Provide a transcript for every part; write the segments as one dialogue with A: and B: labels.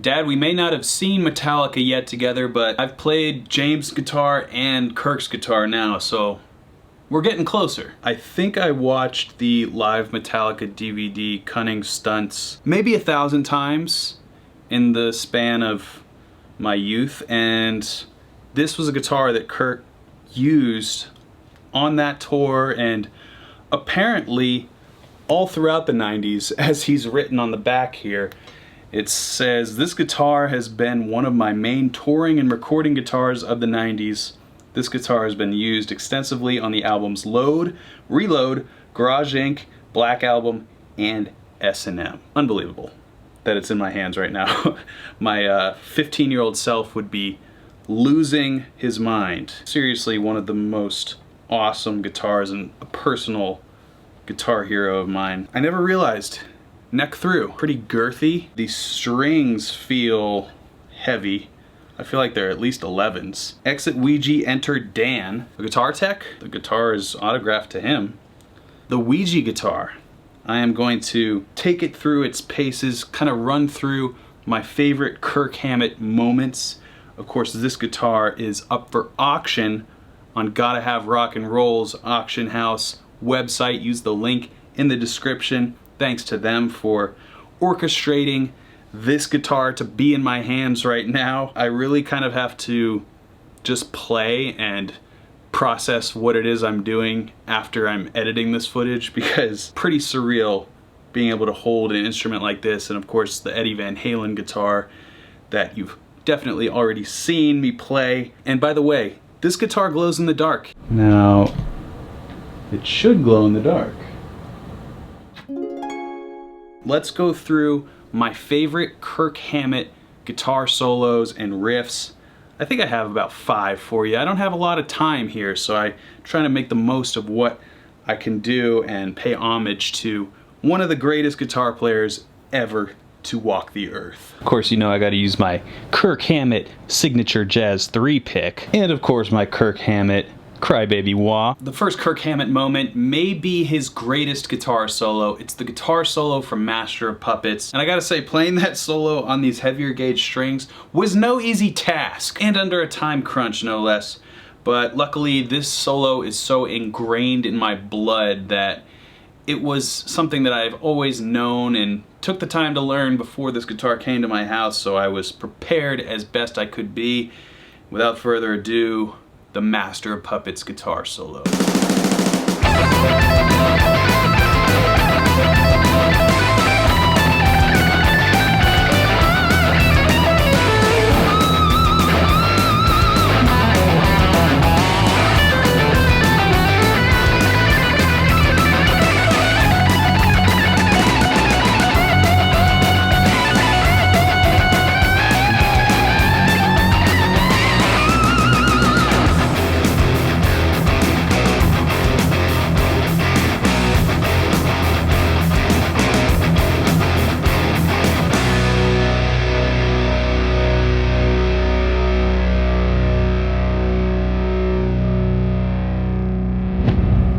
A: Dad, we may not have seen Metallica yet together, but I've played James' guitar and Kirk's guitar now, so we're getting closer. I think I watched the live Metallica DVD, Cunning Stunts, maybe 1,000 times in the span of my youth, and this was a guitar that Kirk used on that tour and apparently all throughout the 90s, as he's written on the back here. It says, "This guitar has been one of my main touring and recording guitars of the 90s. This guitar has been used extensively on the albums Load, Reload, Garage Inc., Black Album, and S&M." Unbelievable that it's in my hands right now. My 15-year-old self would be losing his mind. Seriously, one of the most awesome guitars and a personal guitar hero of mine. I never realized, neck through, pretty girthy. These strings feel heavy. I feel like they're at least 11s. Exit Ouija, enter Dan. The guitar tech, the guitar is autographed to him. The Ouija guitar, I am going to take it through its paces, kind of run through my favorite Kirk Hammett moments. Of course, this guitar is up for auction on Gotta Have Rock and Roll's auction house website. Use the link in the description. Thanks to them for orchestrating this guitar to be in my hands right now. I really kind of have to just play and process what it is I'm doing after I'm editing this footage, because pretty surreal being able to hold an instrument like this, and of course the Eddie Van Halen guitar that you've definitely already seen me play. And by the way, this guitar glows in the dark. Now, it should glow in the dark. Let's go through my favorite Kirk Hammett guitar solos and riffs. I think I have about 5 for you. I don't have a lot of time here, so I'm trying to make the most of what I can do and pay homage to one of the greatest guitar players ever to walk the earth. Of course, you know I gotta use my Kirk Hammett Signature Jazz 3 pick, and of course my Kirk Hammett Crybaby Wah. The first Kirk Hammett moment may be his greatest guitar solo. It's the guitar solo from Master of Puppets. And I gotta say, playing that solo on these heavier gauge strings was no easy task, and under a time crunch no less. But luckily this solo is so ingrained in my blood that it was something that I've always known and took the time to learn before this guitar came to my house, so I was prepared as best I could be. Without further ado, the Master of Puppets guitar solo.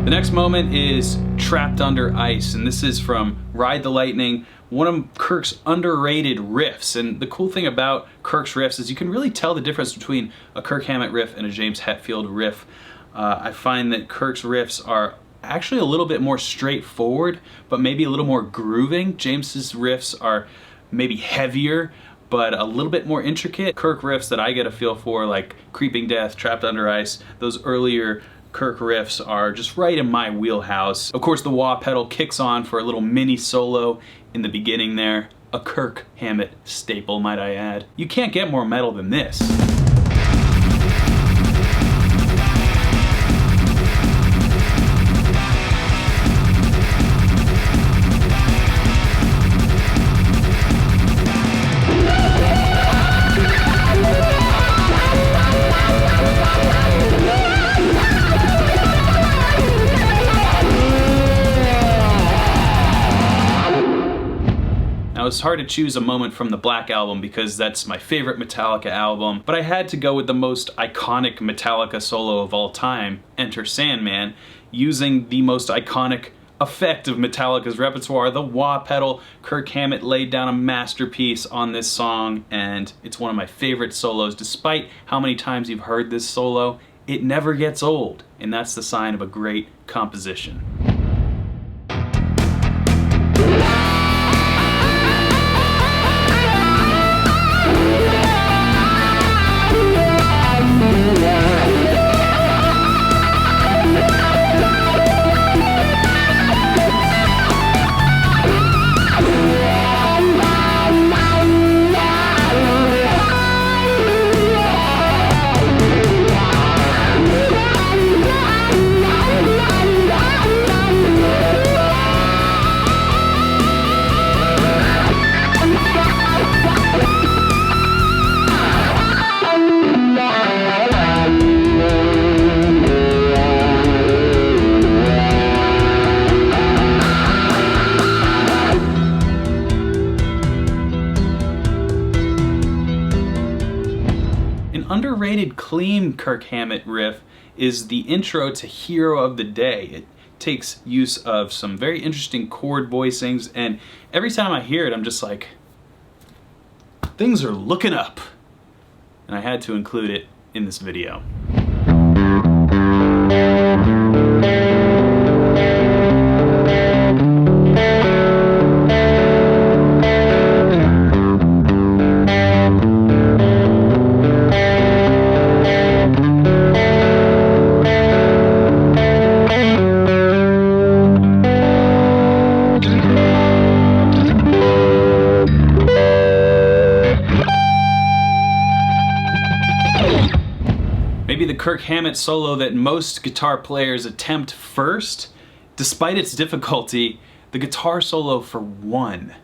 A: The next moment is Trapped Under Ice, and this is from Ride the Lightning, one of Kirk's underrated riffs. And the cool thing about Kirk's riffs is you can really tell the difference between a Kirk Hammett riff and a James Hetfield riff. I find that Kirk's riffs are actually a little bit more straightforward, but maybe a little more grooving. James's riffs are maybe heavier, but a little bit more intricate. Kirk riffs that I get a feel for, like Creeping Death, Trapped Under Ice, those earlier Kirk riffs are just right in my wheelhouse. Of course, the wah pedal kicks on for a little mini solo in the beginning there. A Kirk Hammett staple, might I add. You can't get more metal than this. Now, it's hard to choose a moment from the Black Album because that's my favorite Metallica album, but I had to go with the most iconic Metallica solo of all time, Enter Sandman, using the most iconic effect of Metallica's repertoire, the wah pedal. Kirk Hammett laid down a masterpiece on this song, and it's one of my favorite solos. Despite how many times you've heard this solo, it never gets old, and that's the sign of a great composition. Underrated clean Kirk Hammett riff is the intro to Hero of the Day. It takes use of some very interesting chord voicings, and every time I hear it I'm just like, things are looking up. And I had to include it in this video. Maybe the Kirk Hammett solo that most guitar players attempt first. Despite its difficulty, the guitar solo for one.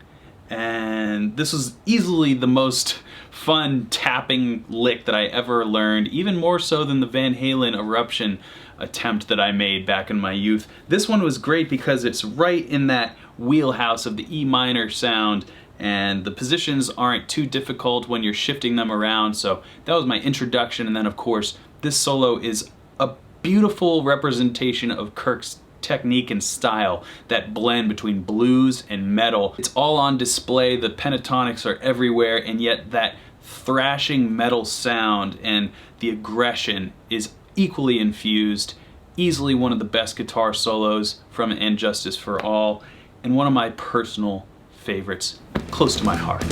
A: And this was easily the most fun tapping lick that I ever learned, even more so than the Van Halen Eruption attempt that I made back in my youth. This one was great because it's right in that wheelhouse of the E minor sound, and the positions aren't too difficult when you're shifting them around, so that was my introduction. And then of course this solo is a beautiful representation of Kirk's technique and style, that blend between blues and metal. It's all on display, the pentatonics are everywhere, and yet that thrashing metal sound and the aggression is equally infused. Easily one of the best guitar solos from And Justice for All, and one of my personal favorites, close to my heart.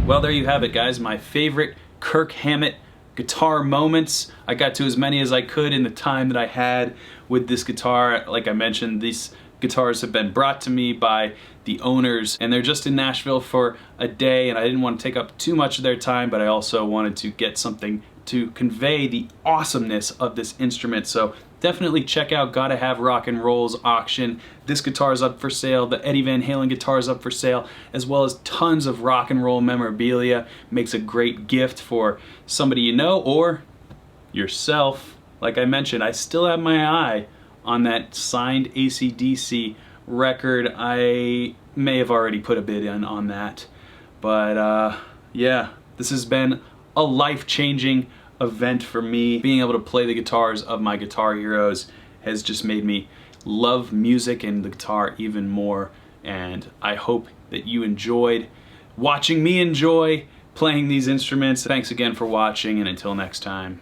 A: Well, there you have it, guys. My favorite Kirk Hammett guitar moments. I got to as many as I could in the time that I had with this guitar. Like I mentioned, these guitars have been brought to me by the owners, and they're just in Nashville for a day, and I didn't want to take up too much of their time, but I also wanted to get something to convey the awesomeness of this instrument. So definitely check out Gotta Have Rock and Roll's auction. This guitar is up for sale, the Eddie Van Halen guitar is up for sale, as well as tons of rock and roll memorabilia. Makes a great gift for somebody you know or yourself. Like I mentioned, I still have my eye on that signed AC/DC record. I may have already put a bid in on that, but yeah, this has been a life-changing event for me. Being able to play the guitars of my guitar heroes has just made me love music and the guitar even more, and I hope that you enjoyed watching me enjoy playing these instruments. Thanks again for watching, and until next time.